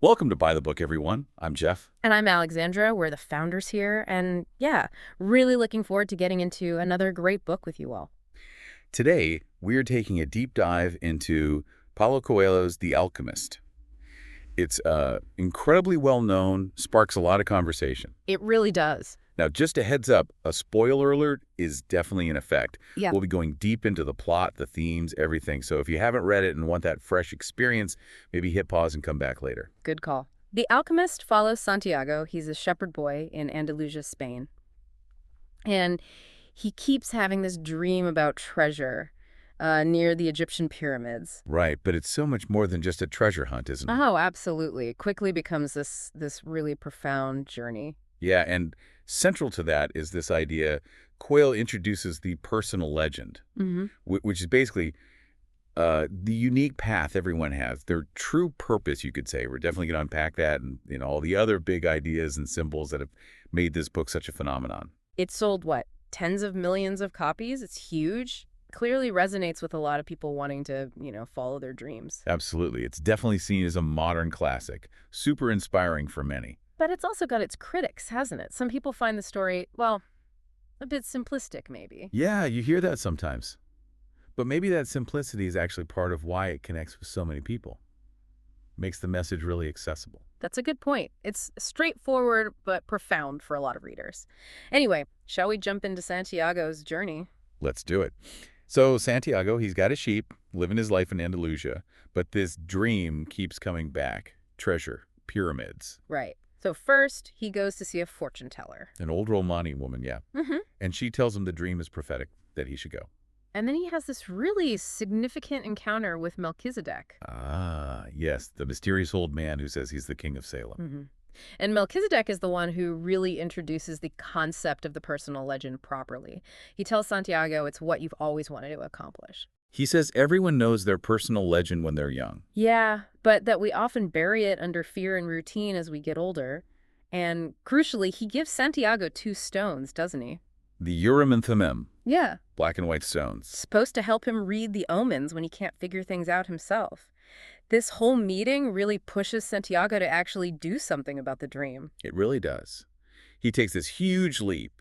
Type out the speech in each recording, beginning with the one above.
Welcome to Buy the Book, everyone. I'm Jeff. And I'm Alexandra. We're the founders here. And yeah, really looking forward to getting into another great book with you all. Today, we're taking a deep dive into Paulo Coelho's The Alchemist. It's incredibly well known, sparks a lot of conversation. It really does. Now, just a heads up, a spoiler alert is definitely in effect. Yeah. We'll be going deep into the plot, the themes, everything. So if you haven't read it and want that fresh experience, maybe hit pause and come back later. Good call. The Alchemist follows Santiago. He's a shepherd boy in Andalusia, Spain. And he keeps having this dream about treasure near the Egyptian pyramids. Right, but it's so much more than just a treasure hunt, isn't it? Oh, absolutely. It quickly becomes this really profound journey. Yeah, and central to that is this idea. Coyle introduces the personal legend, Mm-hmm. which is basically the unique path everyone has, their true purpose, you could say. We're definitely going to unpack that and all the other big ideas and symbols that have made this book such a phenomenon. It sold, what, tens of millions of copies? It's huge. Clearly resonates with a lot of people wanting to, follow their dreams. Absolutely. It's definitely seen as a modern classic, super inspiring for many. But it's also got its critics, hasn't it? Some people find the story, well, a bit simplistic, maybe. Yeah, you hear that sometimes. But maybe that simplicity is actually part of why it connects with so many people. Makes the message really accessible. That's a good point. It's straightforward but profound for a lot of readers. Anyway, shall we jump into Santiago's journey? Let's do it. So Santiago, he's got a sheep, living his life in Andalusia, but this dream keeps coming back. Treasure, pyramids. Right. So first, he goes to see a fortune teller. An old Romani woman, yeah. Mm-hmm. And she tells him the dream is prophetic, that he should go. And then he has this really significant encounter with Melchizedek. Ah, yes, the mysterious old man who says he's the king of Salem. Mm-hmm. And Melchizedek is the one who really introduces the concept of the personal legend properly. He tells Santiago it's what you've always wanted to accomplish. He says everyone knows their personal legend when they're young. Yeah, but that we often bury it under fear and routine as we get older. And crucially, he gives Santiago two stones, doesn't he? The Urim and Thummim, Yeah. black and white stones. Supposed to help him read the omens when he can't figure things out himself. This whole meeting really pushes Santiago to actually do something about the dream. It really does. He takes this huge leap,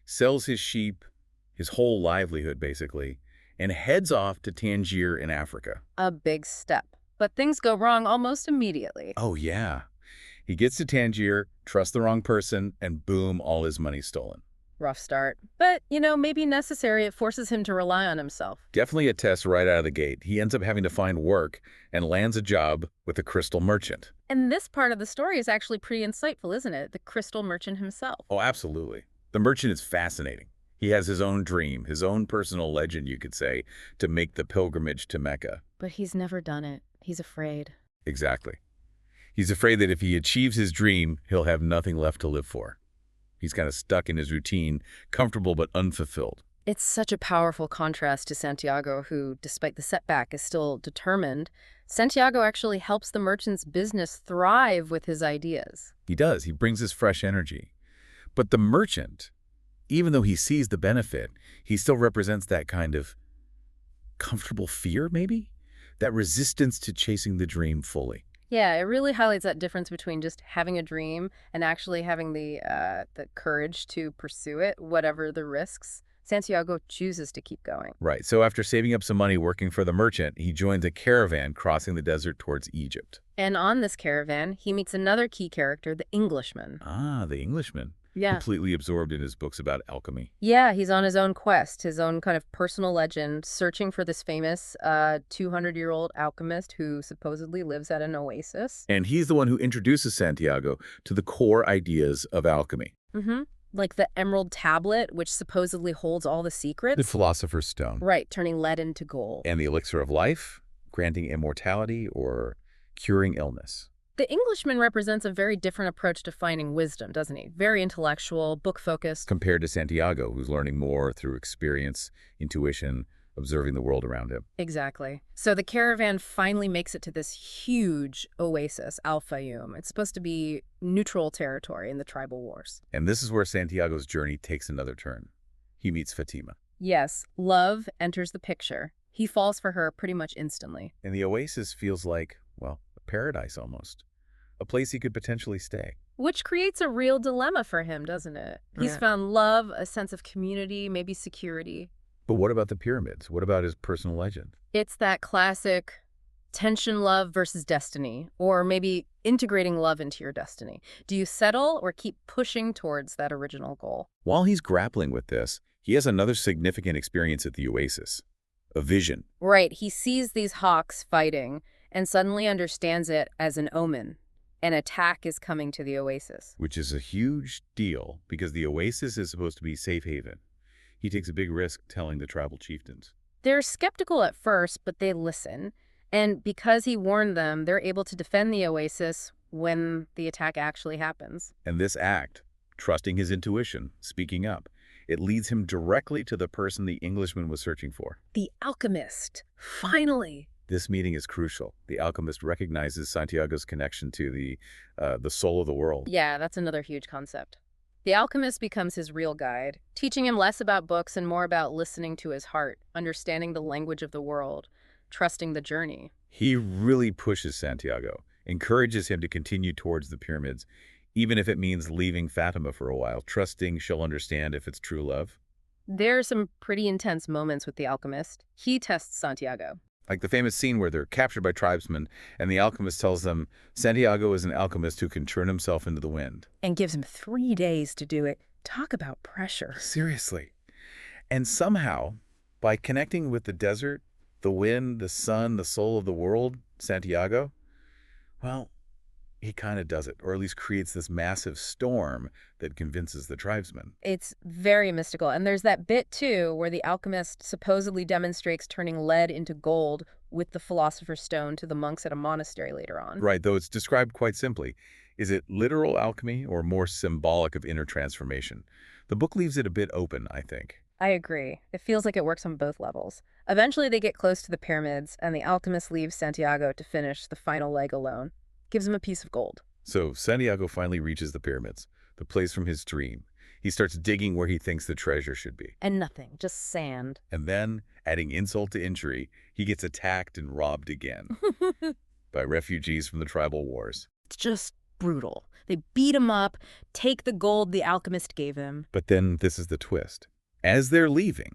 sells his sheep, his whole livelihood basically, and heads off to Tangier in Africa. A big step. But things go wrong almost immediately. Oh, yeah. He gets to Tangier, trusts the wrong person, and boom, all his money's stolen. Rough start. But, maybe necessary. It forces him to rely on himself. Definitely a test right out of the gate. He ends up having to find work and lands a job with a crystal merchant. And this part of the story is actually pretty insightful, isn't it? The crystal merchant himself. Oh, absolutely. The merchant is fascinating. He has his own dream, his own personal legend, you could say, to make the pilgrimage to Mecca. But he's never done it. He's afraid. Exactly. He's afraid that if he achieves his dream, he'll have nothing left to live for. He's kind of stuck in his routine, comfortable but unfulfilled. It's such a powerful contrast to Santiago, who, despite the setback, is still determined. Santiago actually helps the merchant's business thrive with his ideas. He does. He brings his fresh energy. But the merchant, even though he sees the benefit, he still represents that kind of comfortable fear, maybe? That resistance to chasing the dream fully. Yeah, it really highlights that difference between just having a dream and actually having the courage to pursue it, whatever the risks. Santiago chooses to keep going. Right. So after saving up some money working for the merchant, he joins a caravan crossing the desert towards Egypt. And on this caravan, he meets another key character, the Englishman. Ah, the Englishman. Yeah. Completely absorbed in his books about alchemy. Yeah, he's on his own quest, his own kind of personal legend, searching for this famous 200-year-old alchemist who supposedly lives at an oasis. And he's the one who introduces Santiago to the core ideas of alchemy. Mm-hmm. Like the emerald tablet, which supposedly holds all the secrets. The Philosopher's Stone. Right, turning lead into gold. And the elixir of life, granting immortality or curing illness. The Englishman represents a very different approach to finding wisdom, doesn't he? Very intellectual, book-focused. Compared to Santiago, who's learning more through experience, intuition, observing the world around him. Exactly. So the caravan finally makes it to this huge oasis, Al Fayoum. It's supposed to be neutral territory in the tribal wars. And this is where Santiago's journey takes another turn. He meets Fatima. Yes, love enters the picture. He falls for her pretty much instantly. And the oasis feels like, well, a paradise almost. a place he could potentially stay. Which creates a real dilemma for him, doesn't it? He's Yeah. found love, a sense of community, maybe security. But what about the pyramids? What about his personal legend? It's that classic tension love versus destiny, or maybe integrating love into your destiny. Do you settle or keep pushing towards that original goal? While he's grappling with this, he has another significant experience at the oasis. A vision. Right, he sees these hawks fighting and suddenly understands it as an omen. An attack is coming to the oasis. Which is a huge deal because the oasis is supposed to be safe haven. He takes a big risk telling the tribal chieftains. They're skeptical at first, but they listen. And because he warned them, they're able to defend the oasis when the attack actually happens. And this act, trusting his intuition, speaking up, it leads him directly to the person the Englishman was searching for. The alchemist. Finally. This meeting is crucial. The alchemist recognizes Santiago's connection to the soul of the world. Yeah, that's another huge concept. The alchemist becomes his real guide, teaching him less about books and more about listening to his heart, understanding the language of the world, trusting the journey. He really pushes Santiago, encourages him to continue towards the pyramids, even if it means leaving Fatima for a while, trusting she'll understand if it's true love. There are some pretty intense moments with the alchemist. He tests Santiago. Like the famous scene where they're captured by tribesmen, and the alchemist tells them Santiago is an alchemist who can turn himself into the wind. And gives him 3 days to do it. Talk about pressure. Seriously. And somehow, by connecting with the desert, the wind, the sun, the soul of the world, Santiago, well, he kind of does it, or at least creates this massive storm that convinces the tribesmen. It's very mystical. And there's that bit, too, where the alchemist supposedly demonstrates turning lead into gold with the philosopher's stone to the monks at a monastery later on. Right, though it's described quite simply. Is it literal alchemy or more symbolic of inner transformation? The book leaves it a bit open, I think. I agree. It feels like it works on both levels. Eventually, they get close to the pyramids, and the alchemist leaves Santiago to finish the final leg alone. Gives him a piece of gold. So Santiago finally reaches the pyramids, the place from his dream. He starts digging where he thinks the treasure should be. And nothing, just sand. And then, adding insult to injury, he gets attacked and robbed again by refugees from the tribal wars. It's just brutal. They beat him up, take the gold the alchemist gave him. But then this is the twist. As they're leaving,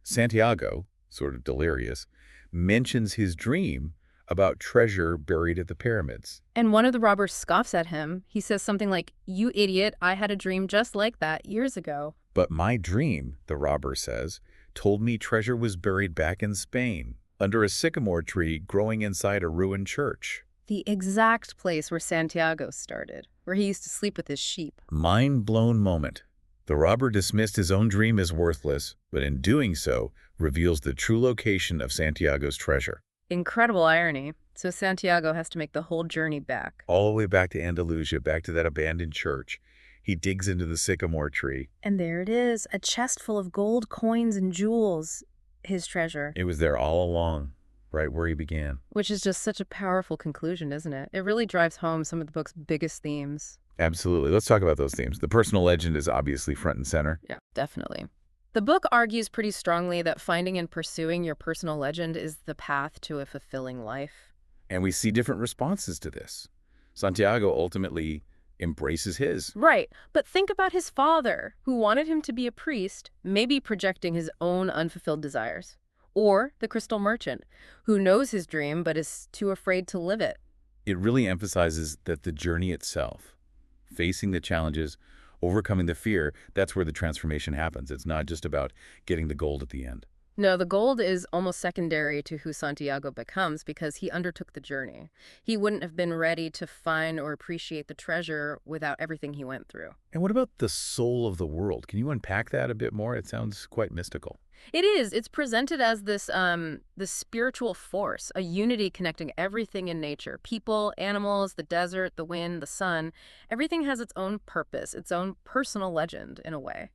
Santiago, sort of delirious, mentions his dream about treasure buried at the pyramids. And one of the robbers scoffs at him. He says something like, "You idiot, I had a dream just like that years ago." But my dream, the robber says, told me treasure was buried back in Spain, under a sycamore tree growing inside a ruined church. The exact place where Santiago started, where he used to sleep with his sheep. Mind-blown moment. The robber dismissed his own dream as worthless, but in doing so, reveals the true location of Santiago's treasure. Incredible irony. So Santiago has to make the whole journey back. All the way back to Andalusia, back to that abandoned church. He digs into the sycamore tree. And there it is, a chest full of gold coins and jewels. His treasure. It was there all along, right where he began. Which is just such a powerful conclusion, isn't it? It really drives home some of the book's biggest themes. Absolutely. Let's talk about those themes. The personal legend is obviously front and center. Yeah, definitely. The book argues pretty strongly that finding and pursuing your personal legend is the path to a fulfilling life. And we see different responses to this. Santiago ultimately embraces his. Right, but think about his father, who wanted him to be a priest, maybe projecting his own unfulfilled desires. Or the crystal merchant, who knows his dream but is too afraid to live it. It really emphasizes that the journey itself, facing the challenges, overcoming the fear, that's where the transformation happens. It's not just about getting the gold at the end. No, the gold is almost secondary to who Santiago becomes because he undertook the journey. He wouldn't have been ready to find or appreciate the treasure without everything he went through. And what about the soul of the world? Can you unpack that a bit more? It sounds quite mystical. It is. It's presented as this spiritual force, a unity connecting everything in nature. People, animals, the desert, the wind, the sun. Everything has its own purpose, its own personal legend, in a way.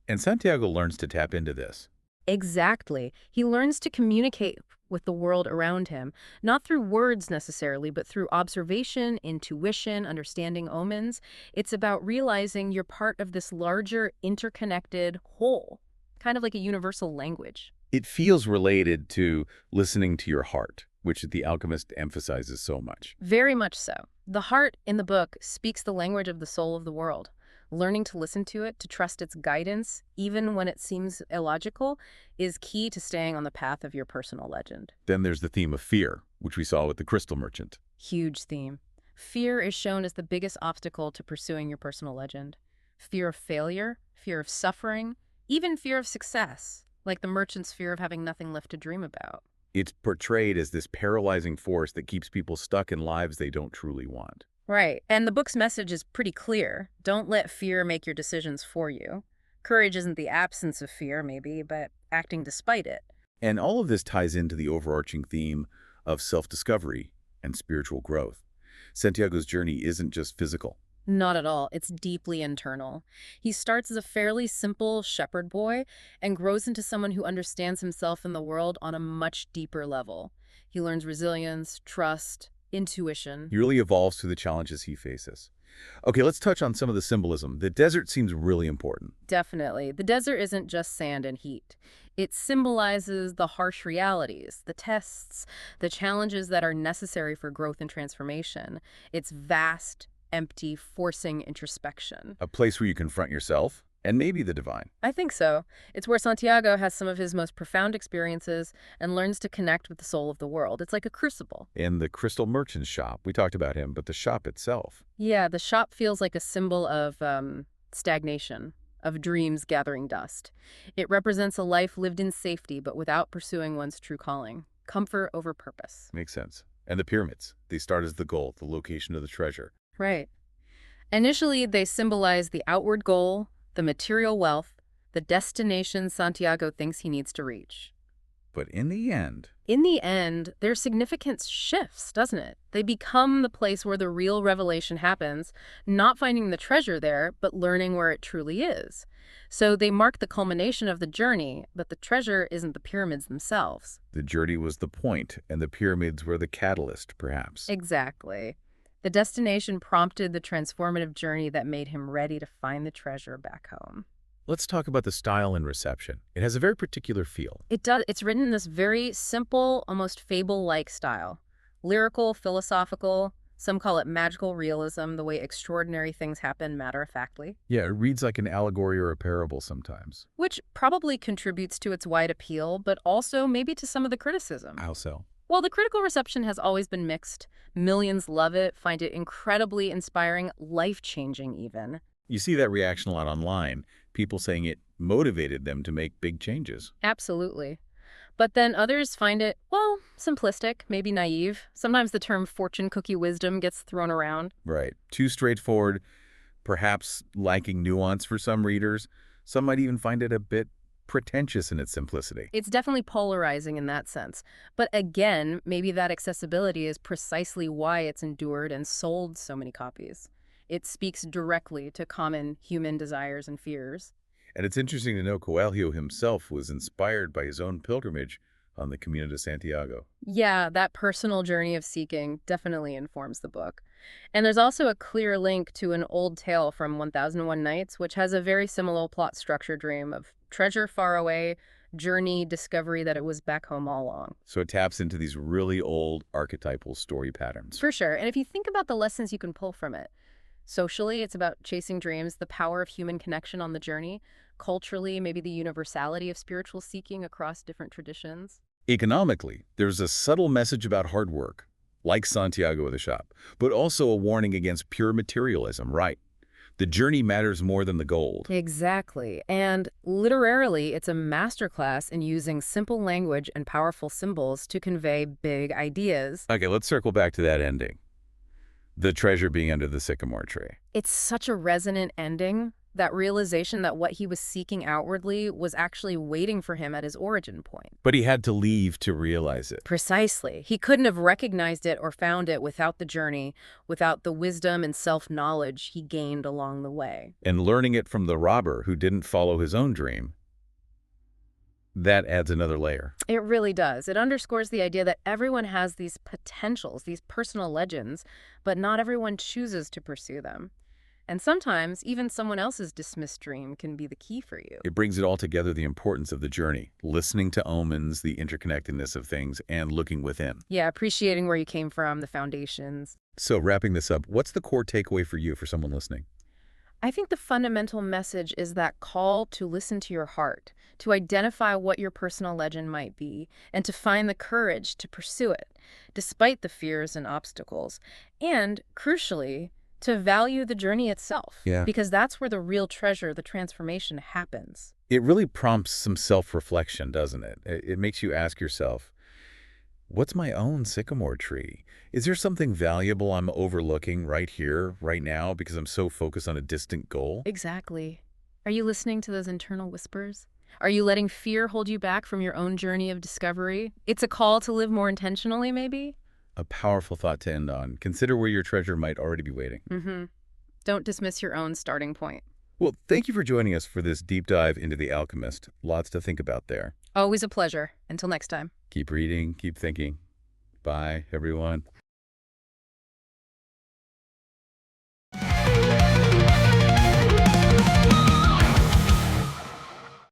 And Santiago learns to tap into this. Exactly. He learns to communicate with the world around him, not through words necessarily, but through observation, intuition, understanding omens. It's about realizing you're part of this larger, interconnected whole, kind of like a universal language. It feels related to listening to your heart, which the alchemist emphasizes so much. Very much so. The heart in the book speaks the language of the soul of the world. Learning to listen to it, to trust its guidance, even when it seems illogical, is key to staying on the path of your personal legend. Then there's the theme of fear, which we saw with the crystal merchant. Huge theme. Fear is shown as the biggest obstacle to pursuing your personal legend. Fear of failure, fear of suffering, even fear of success, like the merchant's fear of having nothing left to dream about. It's portrayed as this paralyzing force that keeps people stuck in lives they don't truly want. Right. And the book's message is pretty clear. Don't let fear make your decisions for you. Courage isn't the absence of fear, maybe, but acting despite it. And all of this ties into the overarching theme of self-discovery and spiritual growth. Santiago's journey isn't just physical. Not at all. It's deeply internal. He starts as a fairly simple shepherd boy and grows into someone who understands himself and the world on a much deeper level. He learns resilience, trust, intuition. He really evolves through the challenges he faces. Okay, let's touch on some of the symbolism. The desert seems really important. Definitely. The desert isn't just sand and heat. It symbolizes the harsh realities, the tests, the challenges that are necessary for growth and transformation. It's vast, empty, forcing introspection. A place where you confront yourself and maybe the divine. I think so. It's where Santiago has some of his most profound experiences and learns to connect with the soul of the world. It's like a crucible. In the crystal merchant's shop, we talked about him, but the shop itself. Yeah, the shop feels like a symbol of stagnation, of dreams gathering dust. It represents a life lived in safety but without pursuing one's true calling. Comfort over purpose. Makes sense. And the pyramids. They start as the goal, the location of the treasure. Right. Initially, they symbolize the outward goal, the material wealth, the destination Santiago thinks he needs to reach. But in the end, Their significance shifts, doesn't it? They become the place where the real revelation happens, not finding the treasure there, but learning where it truly is. So they mark the culmination of the journey, but the treasure isn't the pyramids themselves. the journey was the point, and the pyramids were the catalyst, perhaps. Exactly. The destination prompted the transformative journey that made him ready to find the treasure back home. Let's talk about the style and reception. It has a very particular feel. It does. It's written in this very simple, almost fable-like style. Lyrical, philosophical, some call it magical realism, the way extraordinary things happen matter-of-factly, Yeah, it reads like an allegory or a parable sometimes. which probably contributes to its wide appeal, but also maybe to some of the criticism. How so? Well, the critical reception has always been mixed. Millions love it, find it incredibly inspiring, life-changing even. You see that reaction a lot online, people saying it motivated them to make big changes. Absolutely. But then others find it, well, simplistic, maybe naive. Sometimes the term fortune cookie wisdom gets thrown around. Right. Too straightforward, perhaps lacking nuance for some readers. Some might even find it a bit pretentious in its simplicity. It's definitely polarizing in that sense. But again, maybe that accessibility is precisely why it's endured and sold so many copies. It speaks directly to common human desires and fears. And it's interesting to know Coelho himself was inspired by his own pilgrimage on the Camino de Santiago. Yeah, that personal journey of seeking definitely informs the book. And there's also a clear link to an old tale from 1001 Nights, which has a very similar plot structure dream of treasure far away, journey, discovery that it was back home all along. So it taps into these really old archetypal story patterns. For sure. And if you think about the lessons you can pull from it, socially, it's about chasing dreams, the power of human connection on the journey. Culturally, maybe the universality of spiritual seeking across different traditions. Economically, there's a subtle message about hard work, like Santiago of the Shop, but also a warning against pure materialism, right? The journey matters more than the gold. Exactly. And literarily, it's a masterclass in using simple language and powerful symbols to convey big ideas. Okay, let's circle back to that ending. The treasure being under the sycamore tree. It's such a resonant ending, that realization that what he was seeking outwardly was actually waiting for him at his origin point. But he had to leave to realize it. Precisely. He couldn't have recognized it or found it without the journey, without the wisdom and self-knowledge he gained along the way. And learning it from the robber who didn't follow his own dream, that adds another layer. It really does. It underscores the idea that everyone has these potentials, these personal legends, but not everyone chooses to pursue them. And sometimes even someone else's dismissed dream can be the key for you. It brings it all together, the importance of the journey, listening to omens, the interconnectedness of things, and looking within. Yeah, appreciating where you came from, the foundations. So wrapping this up, what's the core takeaway for you, for someone listening? I think the fundamental message is that call to listen to your heart, to identify what your personal legend might be, and to find the courage to pursue it, despite the fears and obstacles. And, crucially, to value the journey itself, Yeah. because that's where the real treasure, the transformation happens. It really prompts some self-reflection, doesn't it? It makes you ask yourself, what's my own sycamore tree? Is there something valuable I'm overlooking right here, right now, because I'm so focused on a distant goal? Exactly. Are you listening to those internal whispers? Are you letting fear hold you back from your own journey of discovery? It's a call to live more intentionally, maybe? A powerful thought to end on. Consider where your treasure might already be waiting. Mm-hmm. Don't dismiss your own starting point. Well, thank you for joining us for this deep dive into The Alchemist. Lots to think about there. Always a pleasure. Until next time. Keep reading, keep thinking. Bye, everyone.